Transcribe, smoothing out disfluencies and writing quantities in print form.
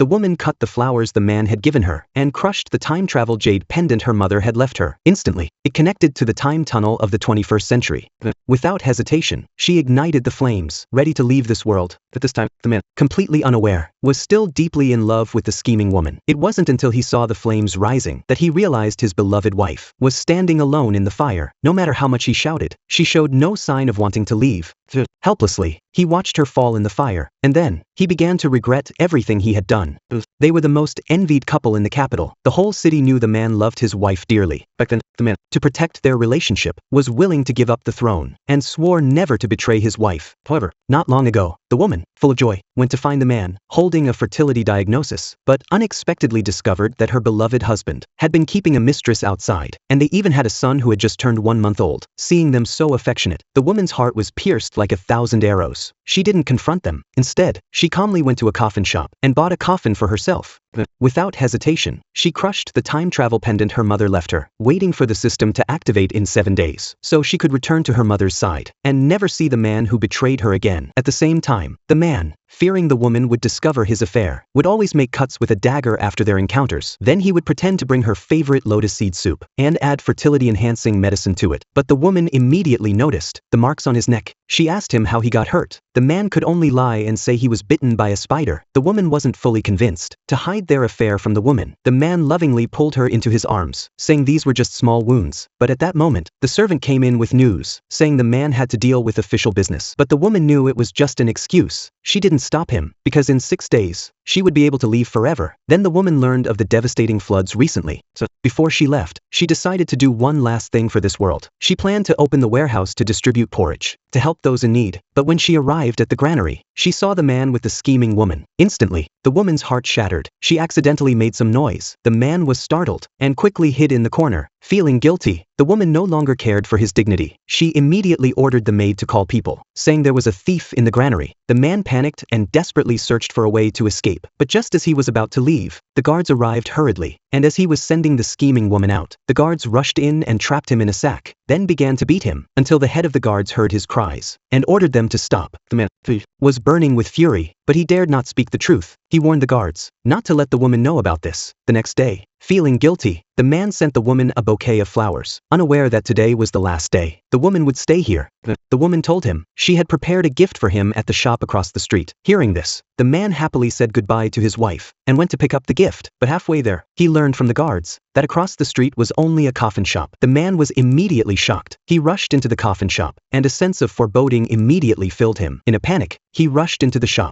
the woman cut the flowers the man had given her and crushed the time-travel jade pendant her mother had left her. Instantly, it connected to the time tunnel of the 21st century. Without hesitation, she ignited the flames, ready to leave this world. But this time, the man, completely unaware, was still deeply in love with the scheming woman. It wasn't until he saw the flames rising that he realized his beloved wife was standing alone in the fire. No matter how much he shouted, she showed no sign of wanting to leave. Helplessly, he watched her fall in the fire, and then, he began to regret everything he had done. They were the most envied couple in the capital. The whole city knew the man loved his wife dearly. Back then, the man, to protect their relationship, was willing to give up the throne, and swore never to betray his wife. However, not long ago, the woman, full of joy, went to find the man, holding a fertility diagnosis, but unexpectedly discovered that her beloved husband had been keeping a mistress outside, and they even had a son who had just turned 1 month old. Seeing them so affectionate, the woman's heart was pierced like 1,000 arrows. She didn't confront them. Instead, she calmly went to a coffin shop and bought a coffin for herself. Without hesitation, she crushed the time travel pendant her mother left her, waiting for the system to activate in 7 days, so she could return to her mother's side and never see the man who betrayed her again. At the same time, the man, fearing the woman would discover his affair, would always make cuts with a dagger after their encounters. Then he would pretend to bring her favorite lotus seed soup and add fertility-enhancing medicine to it. But the woman immediately noticed the marks on his neck. She asked him how he got hurt. The man could only lie and say he was bitten by a spider. The woman wasn't fully convinced. To hide their affair from the woman, the man lovingly pulled her into his arms, saying these were just small wounds. But at that moment, the servant came in with news, saying the man had to deal with official business. But the woman knew it was just an excuse. She didn't stop him, because in 6 days, she would be able to leave forever. Then the woman learned of the devastating floods recently. So, before she left, she decided to do one last thing for this world. She planned to open the warehouse to distribute porridge, to help those in need. But when she arrived at the granary, she saw the man with the scheming woman. Instantly, the woman's heart shattered. She accidentally made some noise. The man was startled, and quickly hid in the corner. Feeling guilty, the woman no longer cared for his dignity. She immediately ordered the maid to call people, saying there was a thief in the granary. The man panicked and desperately searched for a way to escape. But just as he was about to leave, the guards arrived hurriedly, and as he was sending the scheming woman out, the guards rushed in and trapped him in a sack, then began to beat him, until the head of the guards heard his cries, and ordered them to stop. The man was burning with fury, but he dared not speak the truth. He warned the guards not to let the woman know about this. The next day, feeling guilty, the man sent the woman a bouquet of flowers, unaware that today was the last day the woman would stay here. The woman told him she had prepared a gift for him at the shop across the street. Hearing this, the man happily said goodbye to his wife and went to pick up the gift. But halfway there, he learned from the guards that across the street was only a coffin shop. The man was immediately shocked. He rushed into the coffin shop, and a sense of foreboding immediately filled him. In a panic, he rushed into the shop,